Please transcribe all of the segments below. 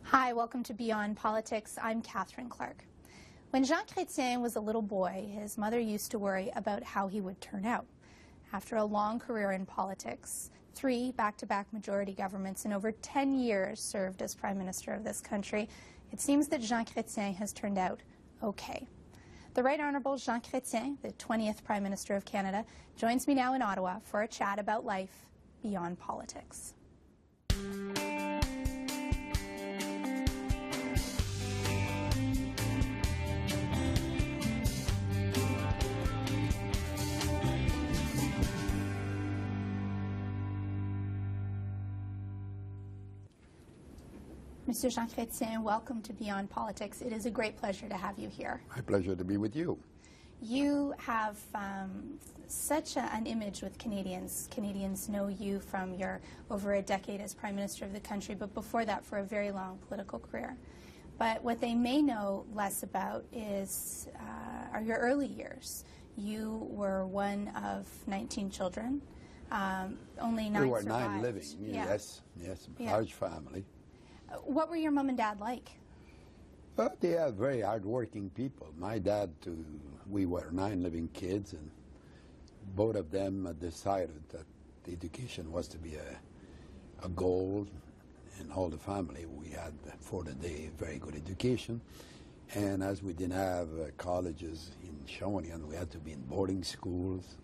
Hi, welcome to Beyond Politics. I'm Catherine Clark. When Jean Chrétien was a little boy, his mother used to worry about how he would turn out. After a long career in politics, 3 back-to-back majority governments and over 10 years served as Prime Minister of this country, it seems that Jean Chrétien has turned out okay. The Right Honourable Jean Chrétien, the 20th Prime Minister of Canada, joins me now in Ottawa for a chat about life beyond politics. Monsieur Jean Chrétien, welcome to Beyond Politics. It is a great pleasure to have you here. My pleasure to be with you. You have such an image with Canadians. Canadians know you from your over a decade as Prime Minister of the country, but before that for a very long political career. But what they may know less about are your early years. You were one of 19 children. Only 9 survived. We were 9 living, yes, large family. What were your mom and dad like? Well, they are very hard-working people. My dad, too, we were 9 living kids, and both of them decided that the education was to be a goal, and all the family, we had, for the day, very good education. And as we didn't have colleges in Shawinigan, we had to be in boarding schools.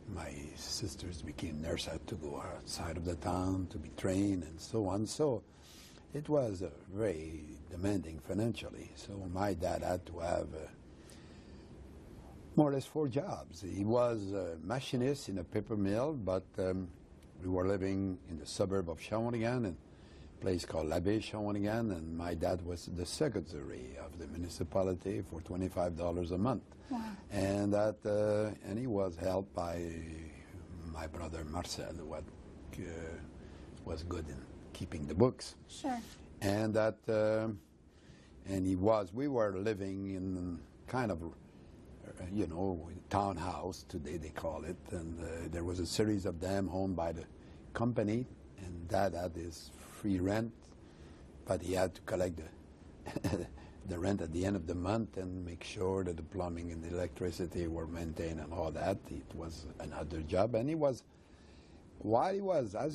My sisters became nurses, had to go outside of the town to be trained, and so on. So it was very demanding financially, so my dad had to have more or less 4 jobs. He was a machinist in a paper mill, but we were living in the suburb of Shawinigan, in a place called Laval, Shawinigan, and my dad was the secretary of the municipality for $25 a month. Wow. And he was helped by my brother Marcel, who was good in keeping the books. Sure. And we were living in kind of, townhouse, today they call it, and there was a series of them owned by the company, and Dad had his free rent, but he had to collect the rent at the end of the month and make sure that the plumbing and the electricity were maintained and all that. It was another job, and as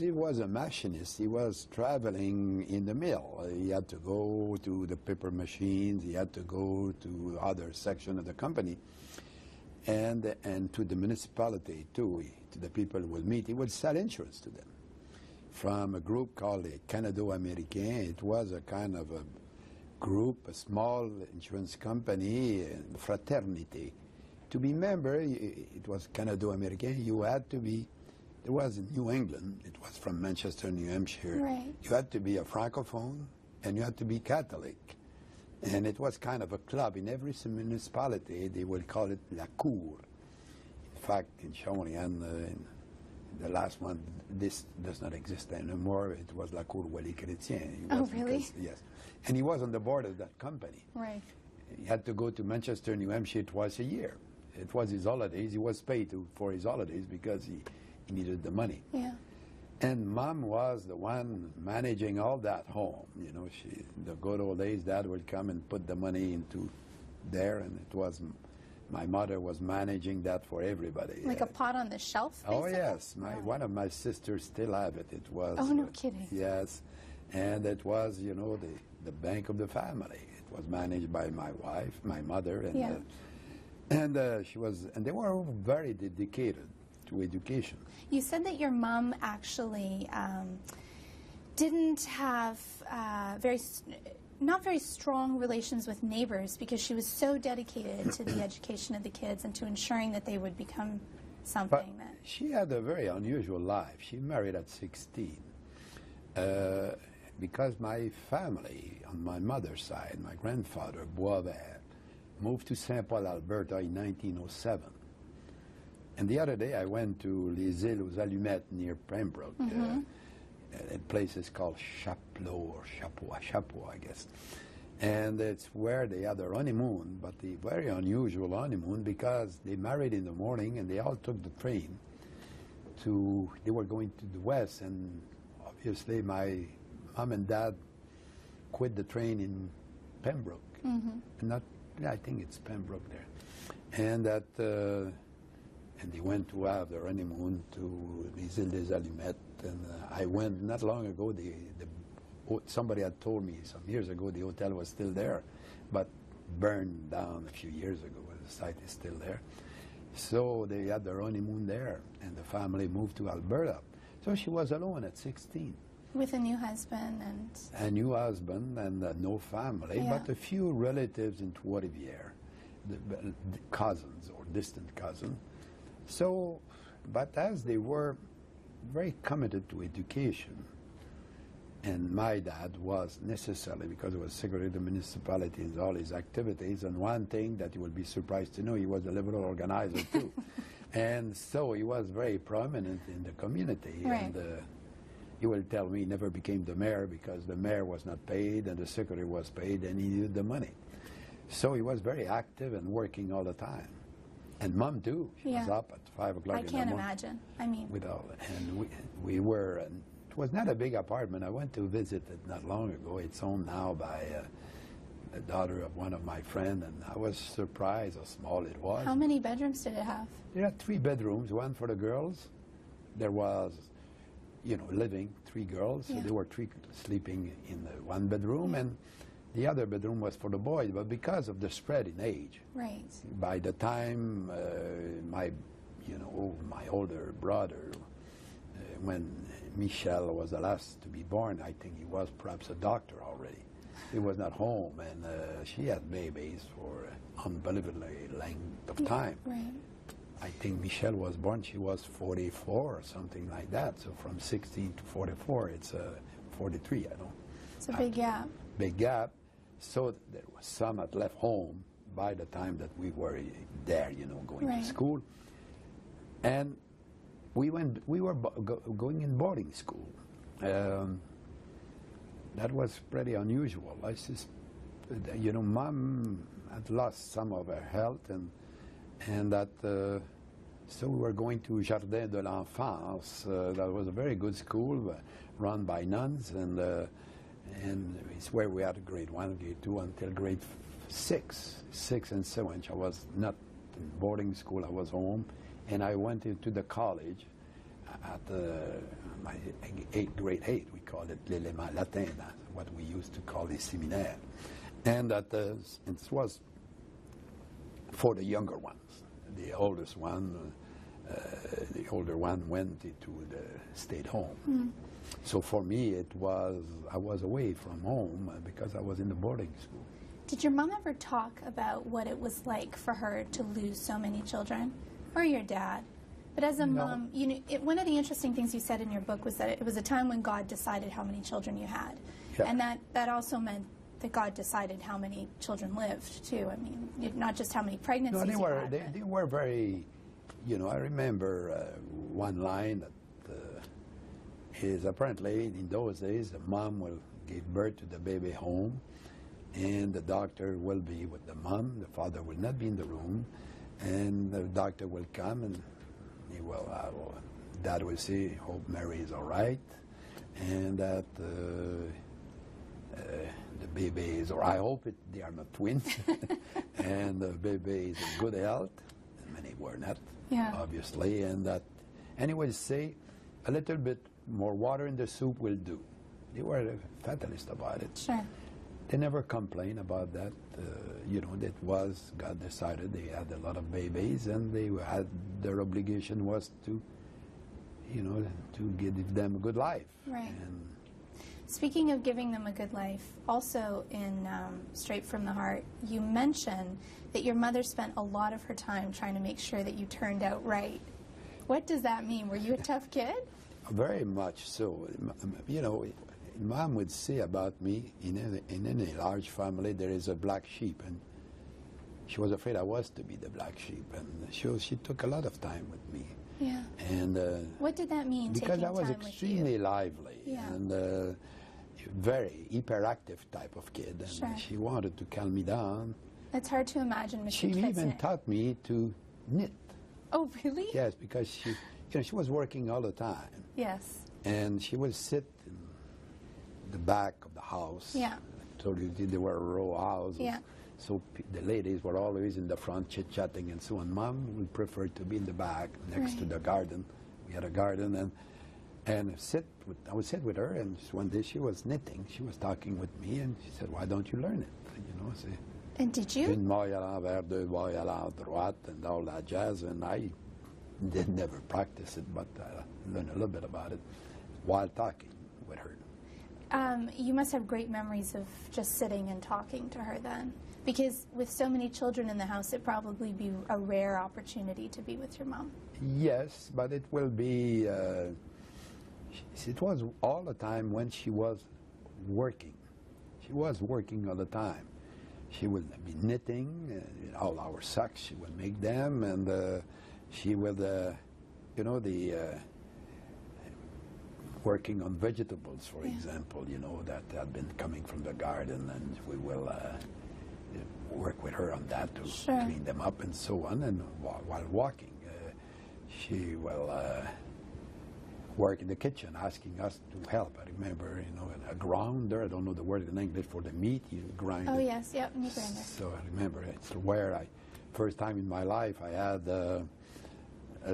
he was a machinist, he was traveling in the mill. He had to go to the paper machines, he had to go to other section of the company, and to the municipality too, to the people who would meet. He would sell insurance to them from a group called the Canado-Américain. It was a kind of a group, a small insurance company, fraternity. To be member, it was Canado-Américain, you had to be. It was in New England. It was from Manchester, New Hampshire. Right. You had to be a Francophone, and you had to be Catholic. And it was kind of a club. In every municipality, they would call it La Cour. In fact, in Shawinigan, the last one, this does not exist anymore. It was La Cour Chrétien. Oh, really? Yes. And he was on the board of that company. Right. He had to go to Manchester, New Hampshire twice a year. It was his holidays. He was paid for his holidays because he needed the money. Yeah. And Mom was the one managing all that home. The good old days, Dad would come and put the money into there, and it was, my mother was managing that for everybody. Like a pot on the shelf, basically? Oh, yes. One of my sisters still have it. It was... Oh, no kidding. Yes. And it was, the bank of the family. It was managed by my wife, my mother, and yeah. And they were very dedicated to education. You said that your mom actually didn't have not very strong relations with neighbors because she was so dedicated to the education of the kids and to ensuring that they would become something. But she had a very unusual life. She married at 16 because my family, on my mother's side, my grandfather, Boisvert, moved to St. Paul, Alberta in 1907. And the other day I went to Les Îles aux Allumettes near Pembroke. A place is called Chapleau or Chapeau, I guess. And it's where they had their honeymoon, but the very unusual honeymoon because they married in the morning and they all took the train they were going to the west, and obviously my mom and dad quit the train in Pembroke. Not, I think it's Pembroke there. And that, and they went to have their honeymoon to les Îles des Alumettes. And I went not long ago. Somebody had told me some years ago the hotel was still there, but burned down a few years ago. The site is still there. So they had their honeymoon there, and the family moved to Alberta. So she was alone at 16. With a new husband and... A new husband and no family, but a few relatives in Trois-Rivières, the cousins or distant cousins. So, but as they were very committed to education, and my dad was necessarily, because he was secretary of the municipality and all his activities, and one thing that you will be surprised to know, he was a liberal organizer too. And so he was very prominent in the community. Right. And he will tell me he never became the mayor because the mayor was not paid and the secretary was paid and he needed the money. So he was very active and working all the time. And Mom too. She was up at 5 o'clock in the morning. I can't imagine. I mean... With all, and we were... It was not a big apartment. I went to visit it not long ago. It's owned now by the daughter of one of my friends, and I was surprised how small it was. How many bedrooms did it have? There had 3 bedrooms, one for the girls. There was, living, 3 girls. So they were 3 sleeping in the 1 bedroom, and the other bedroom was for the boys. But because of the spread in age, by the time my older brother, when Michel was the last to be born, I think he was perhaps a doctor already. He was not home, and she had babies for unbelievably length of time. I think Michel was born, she was 44 or something like that. So from 16 to 44, it's 43, I know. It's a big gap. Big gap. So there was some that left home by the time that we were there, going to school. And we were going in boarding school. That was pretty unusual. I just, Mom had lost some of her health, and that, so we were going to Jardin de l'Enfance. That was a very good school run by nuns, and it's where we had grade 1, grade 2 until grade 6 and 7. I was not in boarding school. I was home. And I went into the college at my grade 8. We called it l'élément latin, what we used to call the séminaire. And it was for the younger ones. The oldest one, the older one went into the stayed home. So for me, I was away from home because I was in the boarding school. Did your mom ever talk about what it was like for her to lose so many children? Or your dad? But as a mom, one of the interesting things you said in your book was that it was a time when God decided how many children you had. And that also meant that God decided how many children lived, too. I mean, not just how many pregnancies you had. They were very, I remember one line that is apparently in those days the mom will give birth to the baby home, and the doctor will be with the mom. The father will not be in the room. And the doctor will come and he will, Dad will say, hope Mary is all right, and that the baby is, or I hope they are not twins, and the baby is in good health, and many were not, obviously, and that, and he will say, a little bit more water in the soup will do. They were fatalist about it. Sure. They never complained about that. That was, God decided they had a lot of babies, and they had, their obligation was to, to give them a good life. Right. And speaking of giving them a good life, also in Straight from the Heart, you mention that your mother spent a lot of her time trying to make sure that you turned out right. What does that mean? Were you a tough kid? Very much so. Mom would say about me, in any large family, there is a black sheep, and she was afraid I was to be the black sheep, and she took a lot of time with me. Yeah. And what did that mean? Because I was extremely lively and very hyperactive type of kid, and she wanted to calm me down. It's hard to imagine, Mr. She Chrétien. even taught me to knit. Oh, really? Yes, because she was working all the time. Yes. And she would sit in the back of the house told you, they were row houses. Yeah. So the ladies were always in the front chit-chatting and so on. Mom would prefer to be in the back next to the garden. We had a garden, and I would sit with her, and one day she was knitting. She was talking with me, and she said, "Why don't you learn it?" You know, say, and did you? Une maille à l'envers, deux mailles à la droite, and all that jazz. And I did never practice it, but I learned a little bit about it while talking with her. You must have great memories of just sitting and talking to her then. Because with so many children in the house, it'd probably be a rare opportunity to be with your mom. Yes, but it will be, it was all the time when she was working. She was working all the time. She would be knitting, all our socks, she would make them, and she would, you know, working on vegetables, for example, you know, that had been coming from the garden, and we will work with her on that to clean them up and so on. And while walking, she will work in the kitchen, asking us to help. I remember, you know, a grounder, I don't know the word in English for the meat, you grind Oh, it. yes, yep, meat grinder. So I remember it's where first time in my life I had a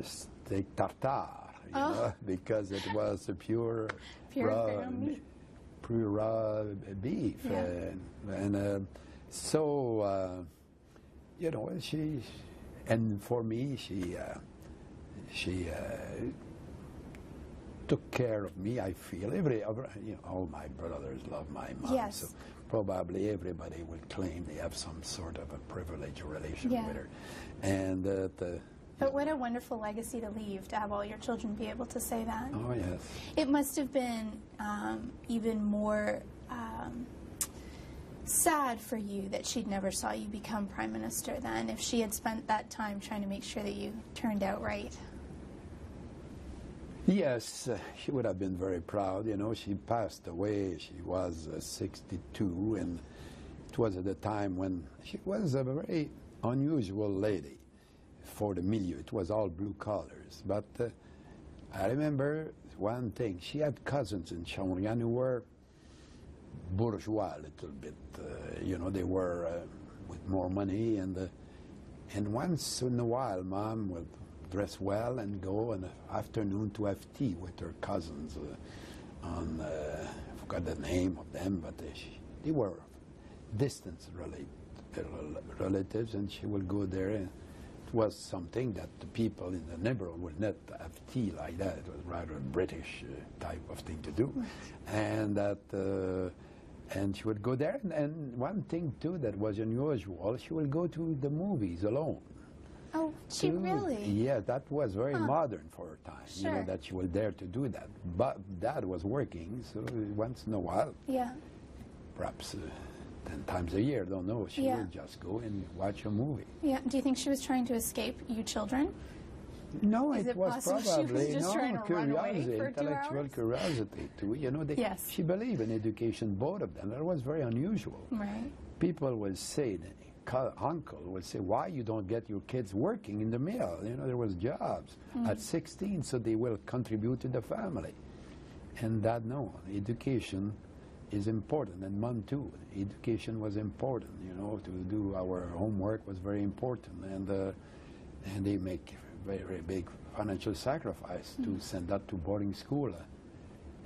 steak tartare, you know, because it was a pure raw beef. Yeah. So, you know, and for me, she took care of me, I feel. You know, all my brothers love my mom, yes. so probably everybody would claim they have some sort of a privileged relation with her. And but what a wonderful legacy to leave, to have all your children be able to say that. Oh, yes. It must have been even more sad for you that she'd never saw you become Prime Minister then, if she had spent that time trying to make sure that you turned out right. Yes, she would have been very proud. You know, she passed away. She was 62, and it was at the time when she was a very unusual lady for the milieu. It was all blue collars. But I remember one thing. She had cousins in Shawinigan who were bourgeois a little bit. You know, they were with more money. And once in a while, Mom would dress well and go in the afternoon to have tea with her cousins I forgot the name of them, but they were distant relatives, and she would go there. And it was something that the people in the neighborhood would not have tea like that. It was rather a British type of thing to do. And and she would go there, and one thing too that was unusual, she would go to the movies alone. Oh, she really? Yeah, that was very modern for her time, Sure. you know, that she was there to do that. But Dad was working, so once in a while, perhaps 10 times a year, don't know, she would just go and watch a movie. Yeah. Do you think she was trying to escape you children? No, Is it was possible probably she was just trying to run away curiosity, for 2 intellectual hours? curiosity too. You know, Yes. she believed in education, both of them. That was very unusual. Right. People will say, uncle would say, why you don't get your kids working in the mill? You know, there was jobs at 16, so they will contribute to the family. And Dad, no, education is important, and Mom too. Education was important, you know, to do our homework was very important, and they make very, very big financial sacrifice to send that to boarding school.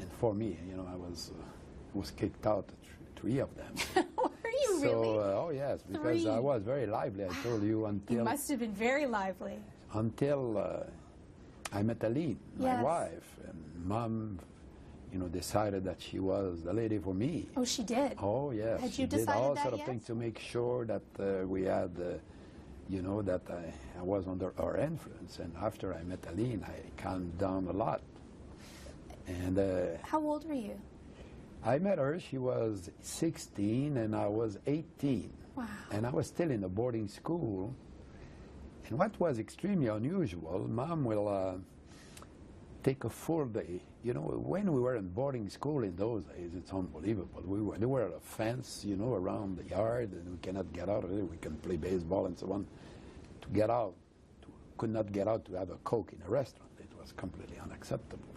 And for me, you know, I was kicked out, 3 of them. Were you So, really? oh yes, because 3. I was very lively, I told you, You must have been very lively. until I met Aline, my Yes. wife, and Mom, you know, decided that she was the lady for me. Oh, she did? Oh yes, Had she you did decided all that sort of yet? things to make sure that we had, you know, that I was under her influence. And after I met Aline, I calmed down a lot. And How old were you? I met her, she was 16 and I was 18. Wow. And I was still in a boarding school. And what was extremely unusual, Mom will take a full day. You know, when we were in boarding school in those days, it's unbelievable. There were a fence, you know, around the yard, and we cannot get out of it. We can play baseball and so on. To get out, could not get out to have a Coke in a restaurant. It was completely unacceptable.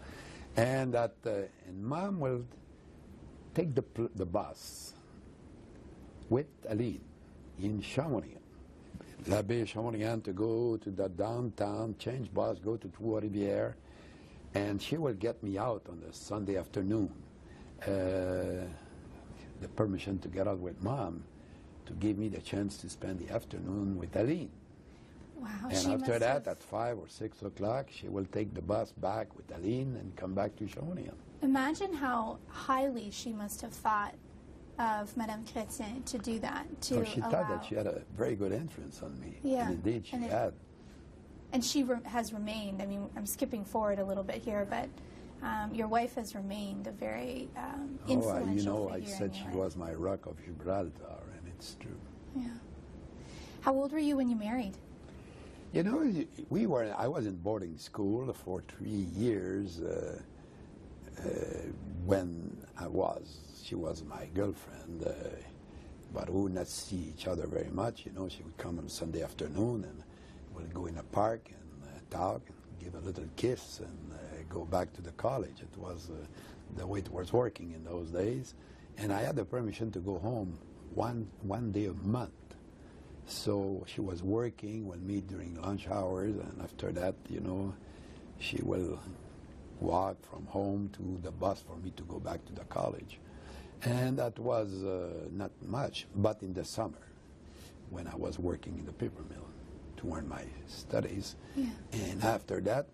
And Mom will take the bus with Aline in Shawinigan. La Baie Shawinigan to go to the downtown, change bus, go to Trois-Rivières, and she will get me out on the Sunday afternoon. The permission to get out with Mom to give me the chance to spend the afternoon with Aline. Wow. And after that, at 5 or 6 o'clock, she will take the bus back with Aline and come back to Shawinigan. Imagine how highly she must have thought of Madame Chrétien to do that. To She thought that she had a very good influence on me. Yeah. And indeed she had. And she has remained, I mean, I'm skipping forward a little bit here, but your wife has remained a very influential figure I said in she your was my rock of Gibraltar, and it's true. Yeah. How old were you when you married? You know, I was in boarding school for 3 years when she was my girlfriend, but we would not see each other very much. You know, she would come on Sunday afternoon and we'd go in a park and talk and give a little kiss and go back to the college. It was the way it was working in those days. And I had the permission to go home one day a month. So she was working, we'll meet during lunch hours, and after that, you know, she will walk from home to the bus for me to go back to the college. And that was not much, but in the summer, when I was working in the paper mill to earn my studies. Yeah. And after that,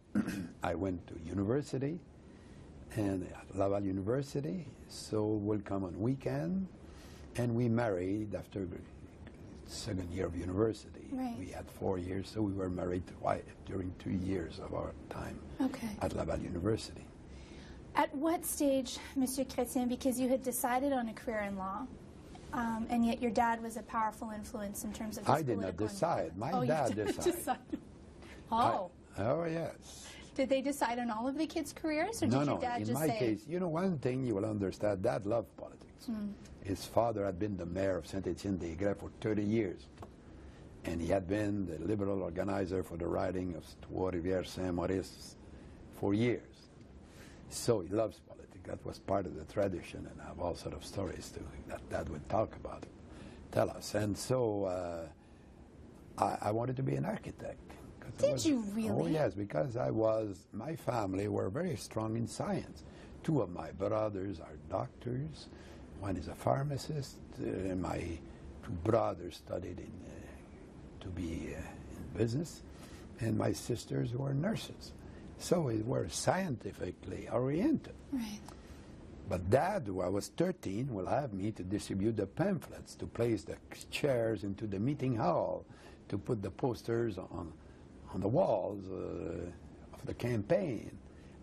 I went to university, and at Laval University, so we'll come on weekend, and we married after second year of university. Right. We had 4 years, so we were married during 2 years of our time at Laval University. At what stage, Monsieur Chrétien, because you had decided on a career in law, and yet your dad was a powerful influence in terms of his I did not decide. My you dad didn't decided. decide. Oh. Oh, yes. Did they decide on all of the kids' careers, or did your dad in just my say? case, you know, one thing you will understand, Dad loved politics. His father had been the mayor of Saint-Étienne-des-Grès for 30 years. And he had been the liberal organizer for the riding of Trois-Rivières, Saint Maurice for years. So he loves politics. That was part of the tradition, and I have all sorts of stories that Dad would talk about, tell us. And so I wanted to be an architect. Did you really? Oh, yes, because my family were very strong in science. 2 of my brothers are doctors. One is a pharmacist. And my 2 brothers studied to be in business. And my sisters were nurses. So we were scientifically oriented. Right. But Dad, who I was 13, will have me to distribute the pamphlets, to place the chairs into the meeting hall, to put the posters on the walls of the campaign.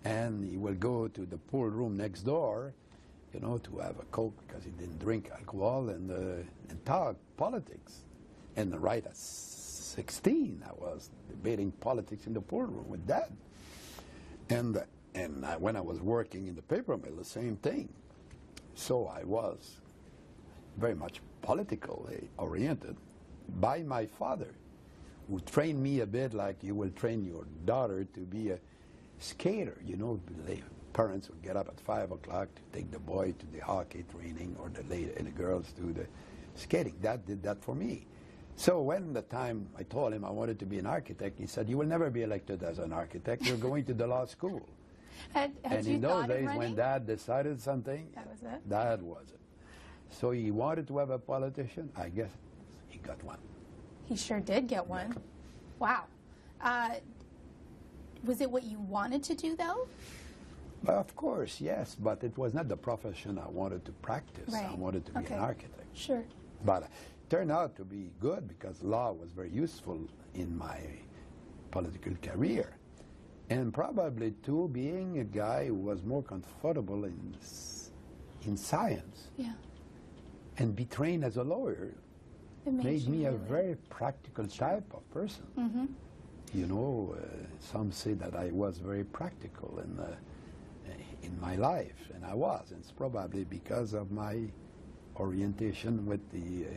And he will go to the pool room next door, you know, to have a Coke because he didn't drink alcohol, and talk politics. And right at 16, I was debating politics in the pool room with Dad. And when I was working in the paper mill, the same thing. So I was very much politically oriented by my father, who trained me a bit like you will train your daughter to be a skater. You know, the parents would get up at 5 o'clock to take the boy to the hockey training, or the girls to the skating. Dad did that for me. So when the time I told him I wanted to be an architect, he said, "You will never be elected as an architect. You're going to the law school." And in those days, when Dad decided something, that was it. Dad was it. So he wanted to have a politician. I guess he got one. He sure did get one. Wow. Was it what you wanted to do, though? Well, of course, yes, but it was not the profession I wanted to practice. Right. I wanted to be an architect. Sure. But it turned out to be good because law was very useful in my political career. And probably, too, being a guy who was more comfortable in science. Yeah. And be trained as a lawyer made me a very practical type of person. Mm-hmm. You know, some say that I was very practical in my life, and I was. And it's probably because of my orientation with the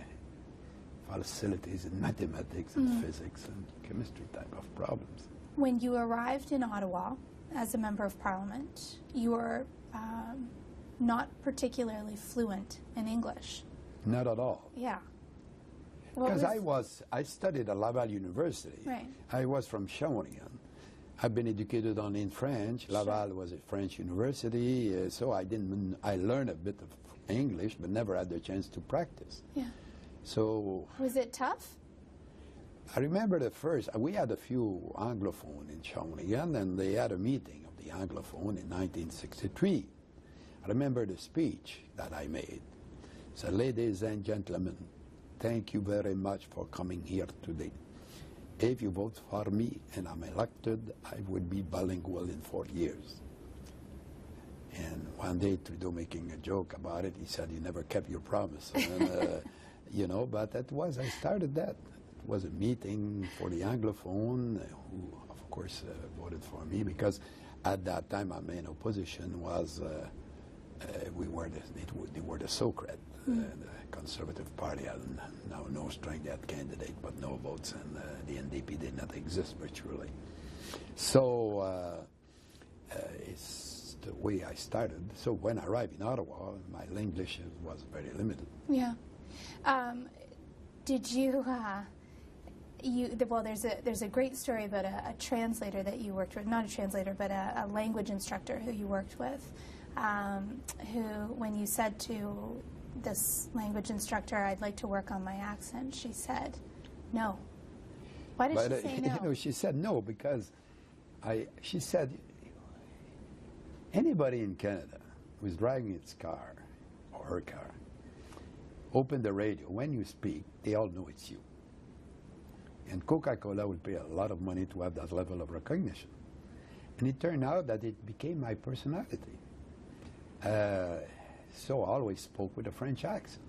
facilities in mathematics and physics and chemistry type of problems. When you arrived in Ottawa as a member of Parliament, you were not particularly fluent in English. Not at all. Yeah. Because I studied at Laval University. Right. I was from Shawinigan. I've been educated only in French. Laval was a French university, so I learned a bit of English, but never had the chance to practice. Yeah. So. Was it tough? I remember we had a few Anglophones in Shawinigan, and they had a meeting of the Anglophone in 1963. I remember the speech that I made. So, ladies and gentlemen, thank you very much for coming here today. If you vote for me and I'm elected, I would be bilingual in 4 years. And one day Trudeau making a joke about it, he said, you never kept your promise. And, you know, but I started that. It was a meeting for the Anglophone, who, of course, voted for me, because at that time my main opposition was, they were the Socrat. The Conservative Party had now no strength, they had candidate but no votes, and the NDP did not exist virtually. So it's the way I started. So when I arrived in Ottawa, my English was very limited. Yeah. Did you? Well, there's a great story about a translator that you worked with, not a translator, but a language instructor who you worked with, who, when you said to this language instructor, I'd like to work on my accent, she said, no. Why did she say no? You know, she said no because she said, anybody in Canada who's driving its car or her car, open the radio. When you speak, they all know it's you. And Coca-Cola will pay a lot of money to have that level of recognition. And it turned out that it became my personality. So I always spoke with a French accent.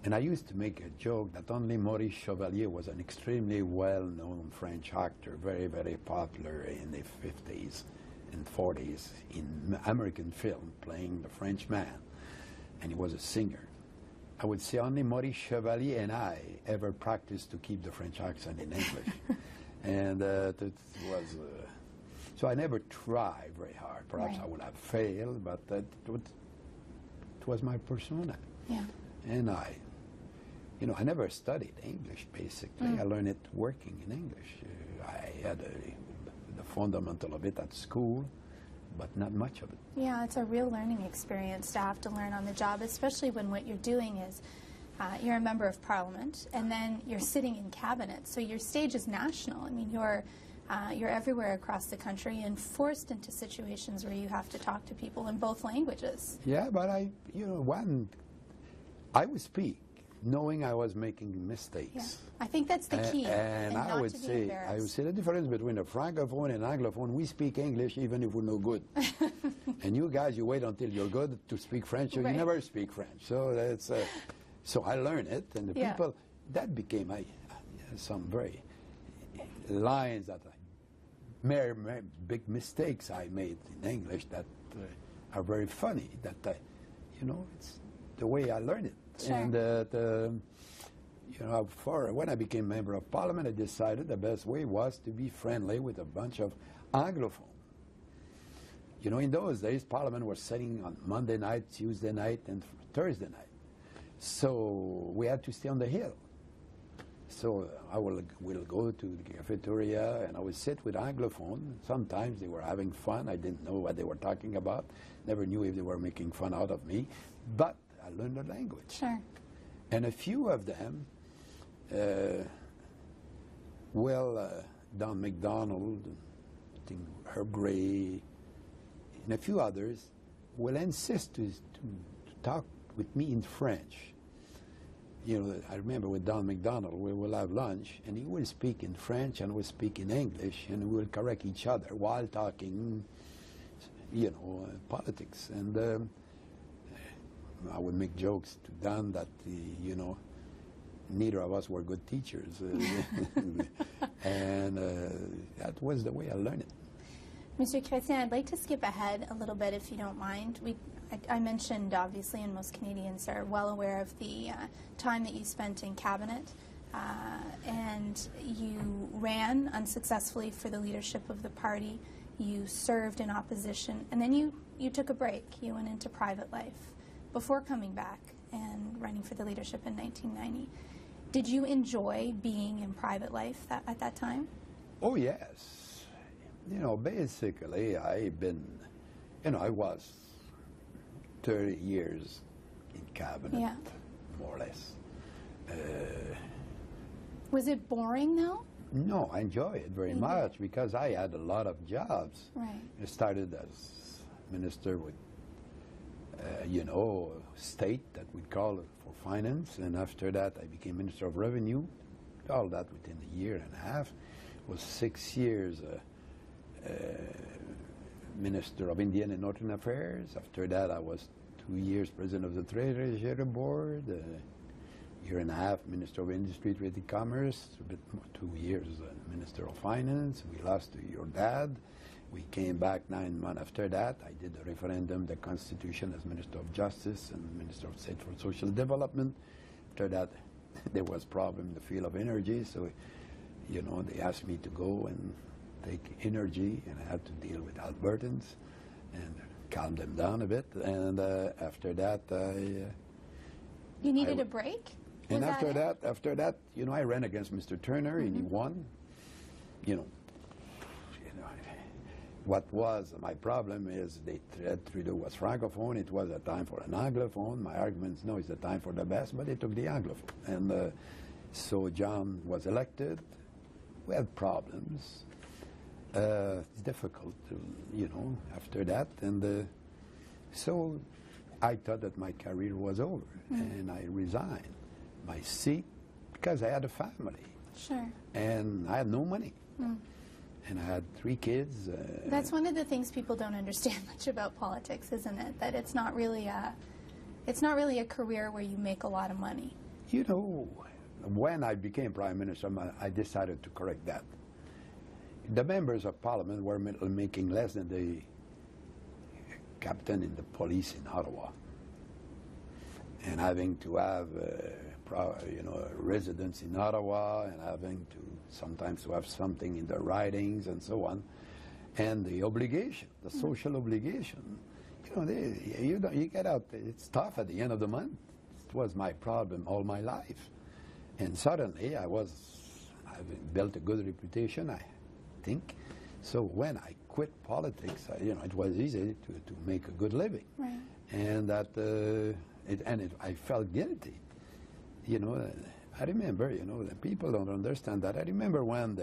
And I used to make a joke that only Maurice Chevalier was an extremely well-known French actor, very, very popular in the 50s and 40s in American film, playing the French man. And he was a singer. I would say only Maurice Chevalier and I ever practiced to keep the French accent in English. And it was... so I never tried very hard. Perhaps I would have failed, but it was my persona. Yeah. And I never studied English, basically. I learned it working in English. I had the fundamental of it at school, but not much of it. Yeah, it's a real learning experience to have to learn on the job, especially when what you're doing is you're a member of Parliament, and then you're sitting in cabinet. So your stage is national. I mean, you're everywhere across the country and forced into situations where you have to talk to people in both languages. Yeah, but I would speak knowing I was making mistakes. Yeah. I think that's the key. And I would say the difference between a Francophone and Anglophone, we speak English even if we're no good. And you guys, you wait until you're good to speak French, so you never speak French. So that's so I learned it, and the people, that became some very lines that big mistakes I made in English that are very funny, that it's the way I learned it. Sure. And when I became member of Parliament, I decided the best way was to be friendly with a bunch of Anglophones. You know, in those days, Parliament was sitting on Monday night, Tuesday night, and Thursday night. So we had to stay on the hill. So we'll go to the cafeteria, and I would sit with Anglophone. Sometimes they were having fun. I didn't know what they were talking about. Never knew if they were making fun out of me. But I learned the language. Sure. And a few of them, Don MacDonald, I think Herb Gray, and a few others will insist to talk with me in French. You know, I remember with Don MacDonald, we will have lunch, and he will speak in French and we'll speak in English, and we will correct each other while talking, politics. And I would make jokes to Don that, neither of us were good teachers. And that was the way I learned it. Mr. Chrétien, I'd like to skip ahead a little bit, if you don't mind. I mentioned, obviously, and most Canadians are well aware of the time that you spent in cabinet, and you ran unsuccessfully for the leadership of the party. You served in opposition, and then you took a break. You went into private life before coming back and running for the leadership in 1990. Did you enjoy being in private life at that time? Oh, yes. Basically, I was 30 years in cabinet, Yeah. more or less. Was it boring, though? No, I enjoy it very much because I had a lot of jobs. Right. I started as minister with, state, that we call it, for finance, and after that I became Minister of Revenue. All that within a year and a half. Was 6 years Minister of Indian and Northern Affairs. After that I was 2 years President of the Treasury Board. Year and a half Minister of Industry, Trade and Commerce, a bit more, 2 years Minister of Finance. We lost to your dad. We came back 9 months after that. I did the referendum, the Constitution as Minister of Justice and Minister of State for Social Development. After that, there was problem in the field of energy, so they asked me to go and take energy, and I had to deal with Albertans and calm them down a bit. And after that, You needed a break? And after that, I ran against Mr. Turner, and he won. What was my problem is they said Trudeau was francophone. It was a time for an anglophone. My arguments, no, it's a time for the best, but they took the anglophone. And so John was elected. We had problems. It's difficult to, after that. And so I thought that my career was over, and I resigned my seat because I had a family. Sure. And I had no money. And I had 3 kids. That's one of the things people don't understand much about politics, isn't it? That it's not really a career where you make a lot of money. When I became Prime Minister, I decided to correct that. The members of Parliament were making less than the captain in the police in Ottawa, and having to have residence in Ottawa, and having to sometimes to have something in the writings and so on, and the obligation, the social obligation. You get out. It's tough at the end of the month. It was my problem all my life, and suddenly I've built a good reputation, I think. So when I quit politics, it was easy to make a good living. Right. And that I felt guilty. I remember, the people don't understand that. I remember one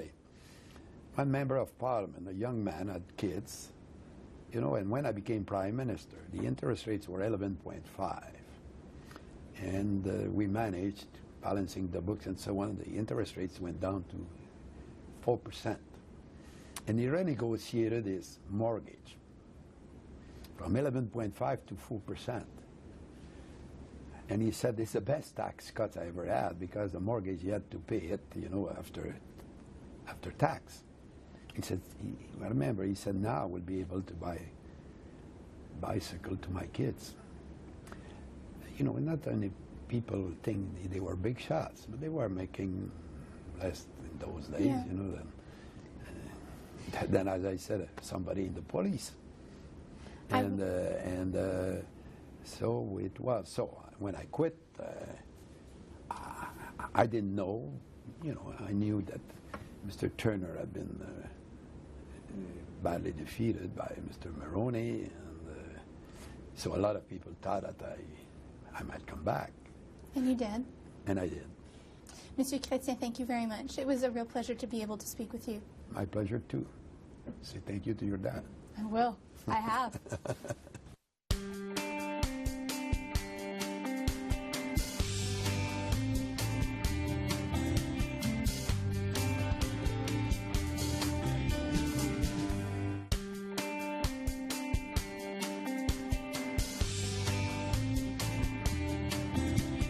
member of Parliament, a young man, had kids, and when I became Prime Minister, the interest rates were 11.5. And we managed, balancing the books and so on, the interest rates went down to 4%. And he renegotiated his mortgage from 11.5 to 4%. And he said, it's the best tax cuts I ever had, because the mortgage, you had to pay it, after tax. He said, I remember, he said, now I will be able to buy a bicycle to my kids. Not only people think they were big shots, but they were making less in those days, than, as I said, somebody in the police. And so it was. So when I quit, I didn't know, I knew that Mr. Turner had been badly defeated by Mr. Maroney, and so a lot of people thought that I might come back. And you did. And I did. Mr. Chrétien, thank you very much. It was a real pleasure to be able to speak with you. My pleasure, too. Say thank you to your dad. I will. I have.